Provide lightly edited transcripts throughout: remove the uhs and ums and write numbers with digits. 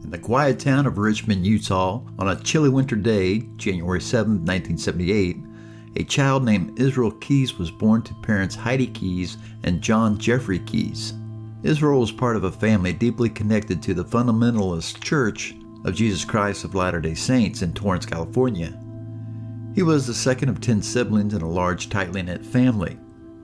In the quiet town of Richmond, Utah, on a chilly winter day, January 7, 1978, a child named Israel Keyes was born to parents Heidi Keyes and John Jeffrey Keyes. Israel was part of a family deeply connected to the Fundamentalist Church of Jesus Christ of Latter-day Saints in Torrance, California. He was the second of 10 siblings in a large, tightly knit family.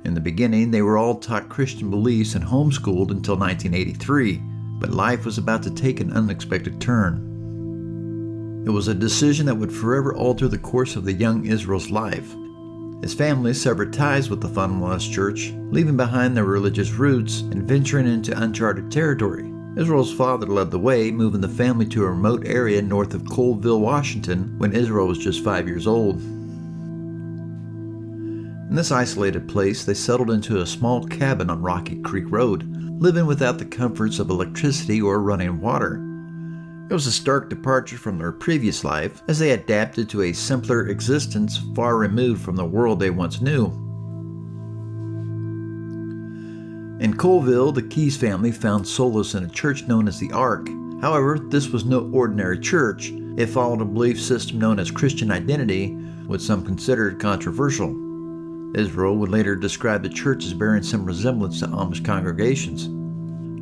In the beginning, they were all taught Christian beliefs and homeschooled until 1983, but life was about to take an unexpected turn. It was a decision that would forever alter the course of the young Israel's life. His family severed ties with the Fundamentalist Church, leaving behind their religious roots and venturing into uncharted territory. Israel's father led the way, moving the family to a remote area north of Colville, Washington, when Israel was just 5 years old. In this isolated place, they settled into a small cabin on Rocky Creek Road, living without the comforts of electricity or running water. It was a stark departure from their previous life, as they adapted to a simpler existence far removed from the world they once knew. In Colville, the Keyes family found solace in a church known as the Ark. However, this was no ordinary church. It followed a belief system known as Christian identity, which some considered controversial. Israel would later describe the church as bearing some resemblance to Amish congregations.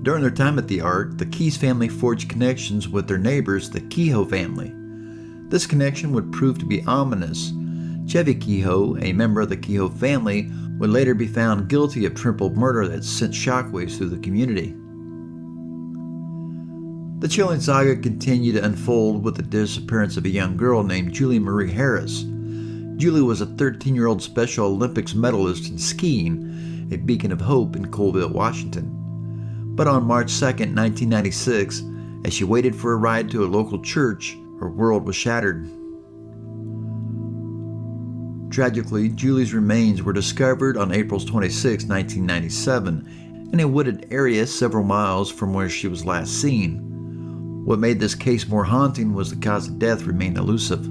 During their time at the Ark, the Keyes family forged connections with their neighbors, the Kehoe family. This connection would prove to be ominous. Chevy Kehoe, a member of the Kehoe family, would later be found guilty of triple murder that sent shockwaves through the community. The chilling saga continued to unfold with the disappearance of a young girl named Julie Marie Harris. Julie was a 13-year-old Special Olympics medalist in skiing, a beacon of hope in Colville, Washington. But on March 2, 1996, as she waited for a ride to a local church, her world was shattered. Tragically, Julie's remains were discovered on April 26, 1997, in a wooded area several miles from where she was last seen. What made this case more haunting was the cause of death remained elusive.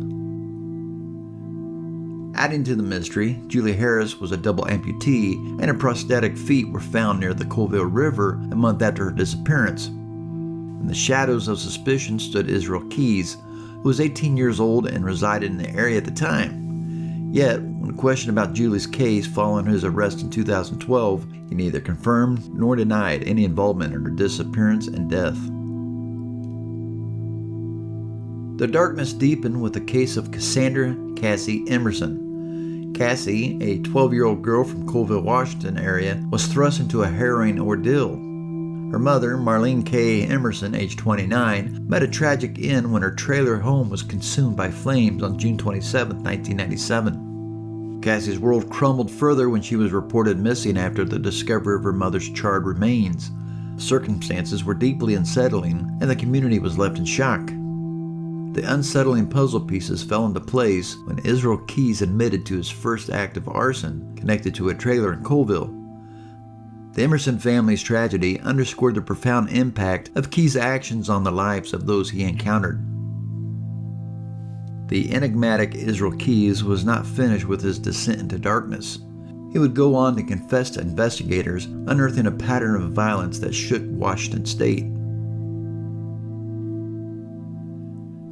Adding to the mystery, Julie Harris was a double amputee, and her prosthetic feet were found near the Colville River a month after her disappearance. In the shadows of suspicion stood Israel Keyes, who was 18 years old and resided in the area at the time. Yet, when questioned about Julie's case following his arrest in 2012, he neither confirmed nor denied any involvement in her disappearance and death. The darkness deepened with the case of Cassandra Cassie Emerson. Cassie, a 12-year-old girl from Colville, Washington area, was thrust into a harrowing ordeal. Her mother, Marlene K. Emerson, age 29, met a tragic end when her trailer home was consumed by flames on June 27, 1997. Cassie's world crumbled further when she was reported missing after the discovery of her mother's charred remains. The circumstances were deeply unsettling, and the community was left in shock. The unsettling puzzle pieces fell into place when Israel Keyes admitted to his first act of arson connected to a trailer in Colville. The Emerson family's tragedy underscored the profound impact of Keyes' actions on the lives of those he encountered. The enigmatic Israel Keyes was not finished with his descent into darkness. He would go on to confess to investigators, unearthing a pattern of violence that shook Washington state.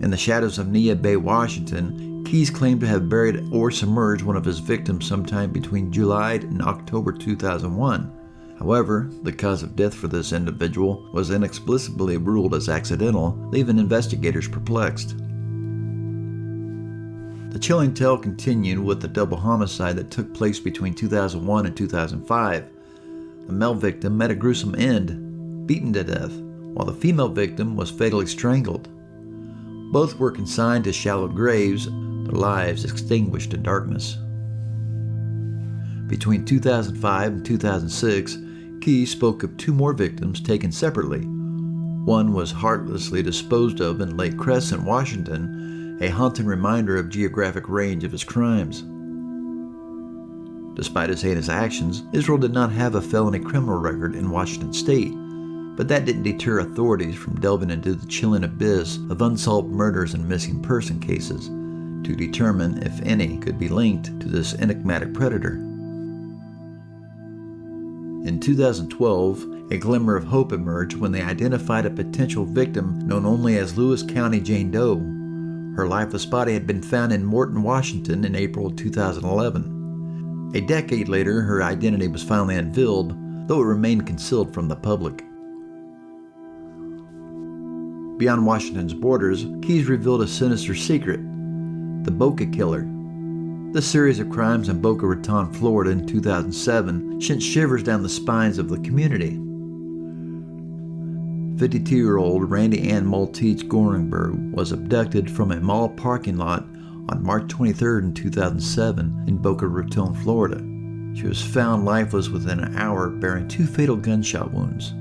In the shadows of Nia Bay, Washington, Keyes claimed to have buried or submerged one of his victims sometime between July and October 2001. However, the cause of death for this individual was inexplicably ruled as accidental, leaving investigators perplexed. The chilling tale continued with the double homicide that took place between 2001 and 2005. The male victim met a gruesome end, beaten to death, while the female victim was fatally strangled. Both were consigned to shallow graves, their lives extinguished in darkness. Between 2005 and 2006, Keyes spoke of 2 more victims taken separately. One was heartlessly disposed of in Lake Crescent, Washington, a haunting reminder of geographic range of his crimes. Despite his heinous actions, Israel did not have a felony criminal record in Washington state, but that didn't deter authorities from delving into the chilling abyss of unsolved murders and missing person cases to determine if any could be linked to this enigmatic predator. In 2012, a glimmer of hope emerged when they identified a potential victim known only as Lewis County Jane Doe. Her lifeless body had been found in Morton, Washington in April of 2011. A decade later, her identity was finally unveiled, though it remained concealed from the public. Beyond Washington's borders, Keyes revealed a sinister secret: the Boca Killer. The series of crimes in Boca Raton, Florida in 2007 sent shivers down the spines of the community. 52-year-old Randy Ann Maltese Goringberg was abducted from a mall parking lot on March 23 in 2007 in Boca Raton, Florida. She was found lifeless within an hour, bearing 2 fatal gunshot wounds.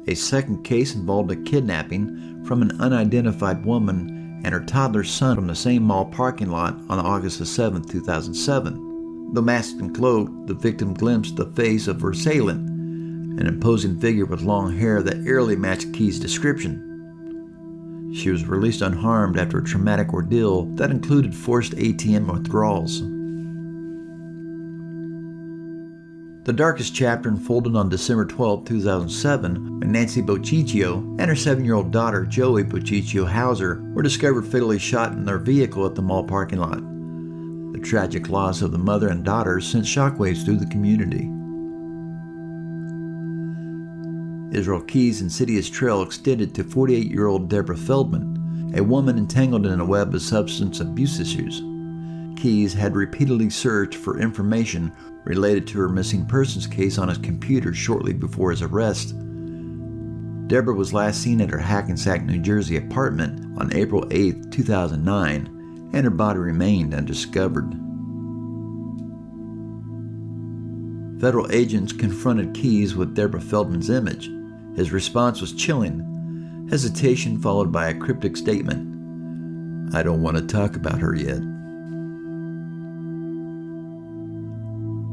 A second case involved a kidnapping from an unidentified woman and her toddler son from the same mall parking lot on August 7, 2007. Though masked and cloaked, the victim glimpsed the face of her assailant, an imposing figure with long hair that eerily matched Keyes' description. She was released unharmed after a traumatic ordeal that included forced ATM withdrawals. The darkest chapter unfolded on December 12, 2007, when Nancy Boccicchio and her 7-year-old daughter, Joey Boccicchio Hauser, were discovered fatally shot in their vehicle at the mall parking lot. The tragic loss of the mother and daughter sent shockwaves through the community. Israel Keyes' insidious trail extended to 48-year-old Deborah Feldman, a woman entangled in a web of substance abuse issues. Keyes had repeatedly searched for information related to her missing persons case on his computer shortly before his arrest. Deborah was last seen at her Hackensack, New Jersey apartment on April 8, 2009, and her body remained undiscovered. Federal agents confronted Keyes with Deborah Feldman's image. His response was chilling, hesitation followed by a cryptic statement: "I don't want to talk about her yet."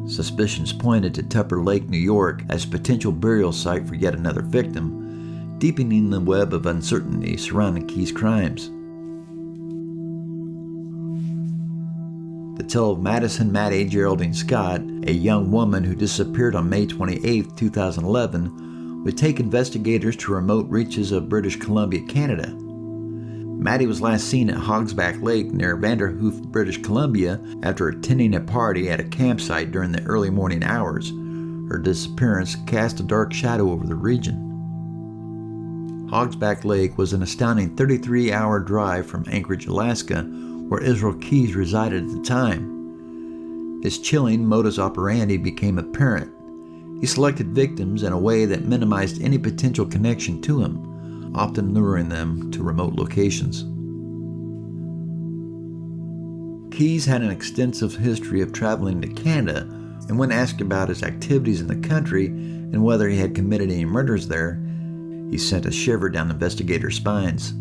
Suspicions pointed to Tupper Lake, New York, as a potential burial site for yet another victim, deepening the web of uncertainty surrounding Keyes' crimes. The tale of Madison Maddie Geraldine Scott, a young woman who disappeared on May 28, 2011, would take investigators to remote reaches of British Columbia, Canada. Maddie was last seen at Hogsback Lake near Vanderhoof, British Columbia, after attending a party at a campsite during the early morning hours. Her disappearance cast a dark shadow over the region. Hogsback Lake was an astounding 33-hour drive from Anchorage, Alaska, where Israel Keyes resided at the time. His chilling modus operandi became apparent. He selected victims in a way that minimized any potential connection to him, often luring them to remote locations. Keyes had an extensive history of traveling to Canada, and when asked about his activities in the country and whether he had committed any murders there, he sent a shiver down investigators' spines.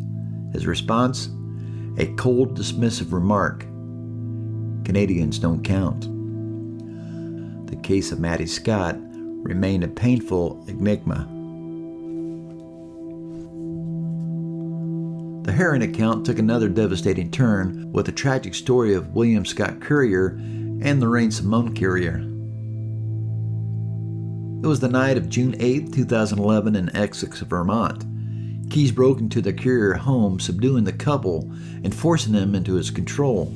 His response? A cold, dismissive remark: "Canadians don't count." The case of Maddie Scott remained a painful enigma. The harrowing account took another devastating turn with the tragic story of William Scott Currier and Lorraine Simone Currier. It was the night of June 8, 2011 in Essex, Vermont. Keyes broke into the Currier home, subduing the couple and forcing them into his control.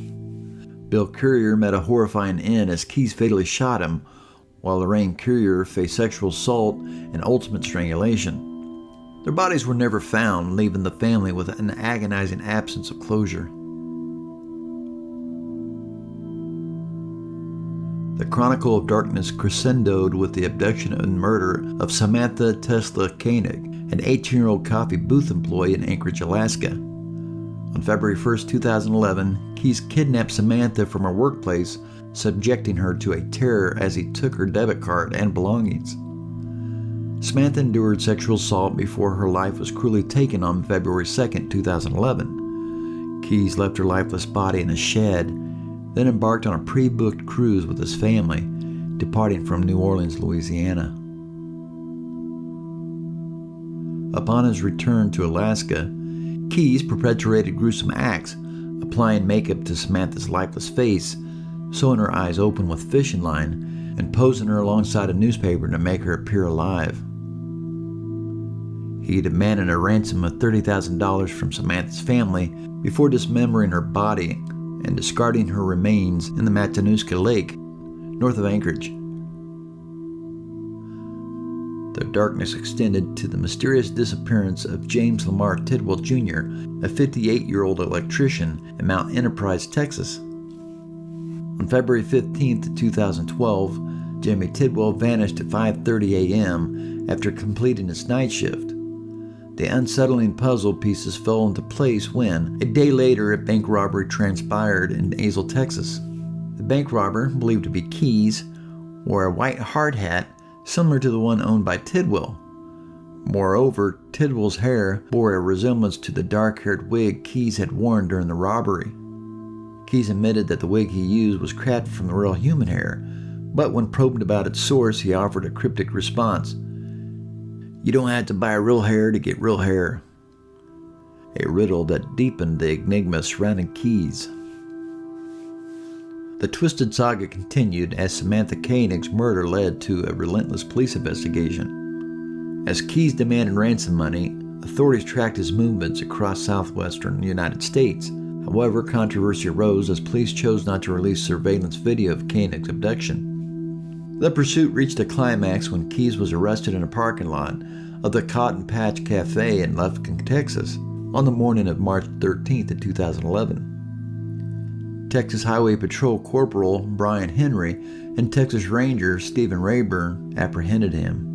Bill Currier met a horrifying end as Keyes fatally shot him, while Lorraine Currier faced sexual assault and ultimate strangulation. Their bodies were never found, leaving the family with an agonizing absence of closure. The Chronicle of Darkness crescendoed with the abduction and murder of Samantha Tesla Hoenig, an 18-year-old coffee booth employee in Anchorage, Alaska. On February 1, 2011, Keyes kidnapped Samantha from her workplace, subjecting her to a terror as he took her debit card and belongings. Samantha endured sexual assault before her life was cruelly taken on February 2, 2011. Keyes left her lifeless body in a shed, then embarked on a pre-booked cruise with his family, departing from New Orleans, Louisiana. Upon his return to Alaska, Keyes perpetrated gruesome acts, applying makeup to Samantha's lifeless face, sewing her eyes open with fishing line, and posing her alongside a newspaper to make her appear alive. He demanded a ransom of $30,000 from Samantha's family before dismembering her body and discarding her remains in the Matanuska Lake, north of Anchorage. The darkness extended to the mysterious disappearance of James Lamar Tidwell Jr., a 58-year-old electrician in Mount Enterprise, Texas. On February 15, 2012, Jimmy Tidwell vanished at 5:30 a.m. after completing his night shift. The unsettling puzzle pieces fell into place when, a day later, a bank robbery transpired in Azle, Texas. The bank robber, believed to be Keys, wore a white hard hat similar to the one owned by Tidwell. Moreover, Tidwell's hair bore a resemblance to the dark-haired wig Keys had worn during the robbery. Keys admitted that the wig he used was crafted from the real human hair, but when probed about its source, he offered a cryptic response: "You don't have to buy real hair to get real hair." A riddle that deepened the enigma surrounding Keys. The twisted saga continued as Samantha Hoenig's murder led to a relentless police investigation. As Keys demanded ransom money, authorities tracked his movements across southwestern United States. However, controversy arose as police chose not to release surveillance video of Hoenig's abduction. The pursuit reached a climax when Keys was arrested in a parking lot of the Cotton Patch Cafe in Lufkin, Texas, on the morning of March 13, 2011. Texas Highway Patrol Corporal Brian Henry and Texas Ranger Stephen Rayburn apprehended him.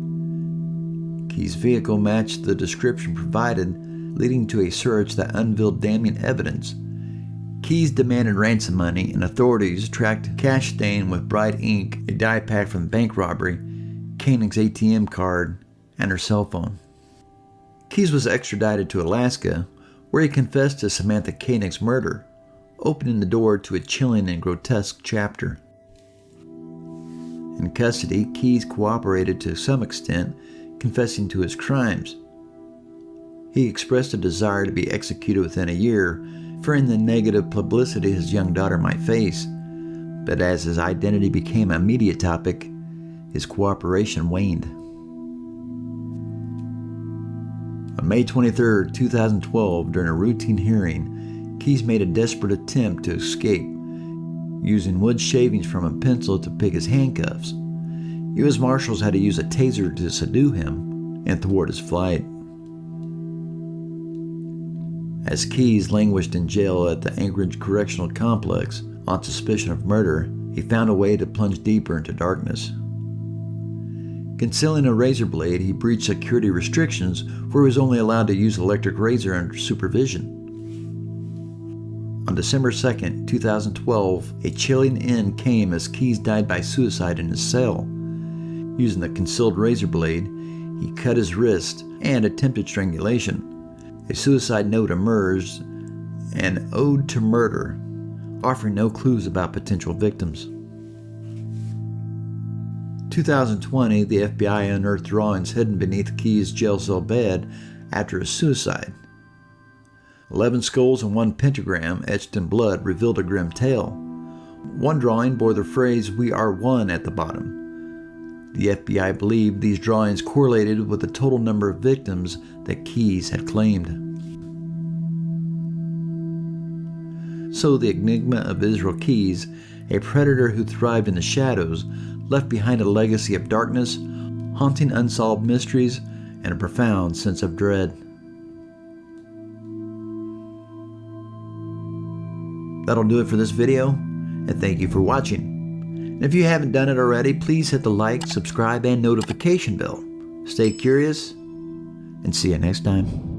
Keys' vehicle matched the description provided, leading to a search that unveiled damning evidence. Keys demanded ransom money, and authorities tracked a cash stain with bright ink, a dye pack from the bank robbery, Hoenig's ATM card, and her cell phone. Keys was extradited to Alaska, where he confessed to Samantha Hoenig's murder, opening the door to a chilling and grotesque chapter. In custody, Keys cooperated to some extent, confessing to his crimes. He expressed a desire to be executed within a year, fearing the negative publicity his young daughter might face. But as his identity became a media topic, his cooperation waned. On May 23, 2012, during a routine hearing, Keys made a desperate attempt to escape, using wood shavings from a pencil to pick his handcuffs. U.S. Marshals had to use a taser to subdue him and thwart his flight. As Keys languished in jail at the Anchorage Correctional Complex on suspicion of murder, he found a way to plunge deeper into darkness. Concealing a razor blade, he breached security restrictions where he was only allowed to use electric razor under supervision. On December 2, 2012, a chilling end came as Keys died by suicide in his cell. Using the concealed razor blade, he cut his wrist and attempted strangulation. A suicide note emerged, an ode to murder, offering no clues about potential victims. 2020, the FBI unearthed drawings hidden beneath Keys' jail cell bed after his suicide. 11 skulls and 1 pentagram etched in blood revealed a grim tale. One drawing bore the phrase "We are one" at the bottom. The FBI believed these drawings correlated with the total number of victims that Keys had claimed. So the enigma of Israel Keys, a predator who thrived in the shadows, left behind a legacy of darkness, haunting unsolved mysteries, and a profound sense of dread. That'll do it for this video, and thank you for watching. And if you haven't done it already, please hit the like, subscribe, and notification bell. Stay curious, and see you next time.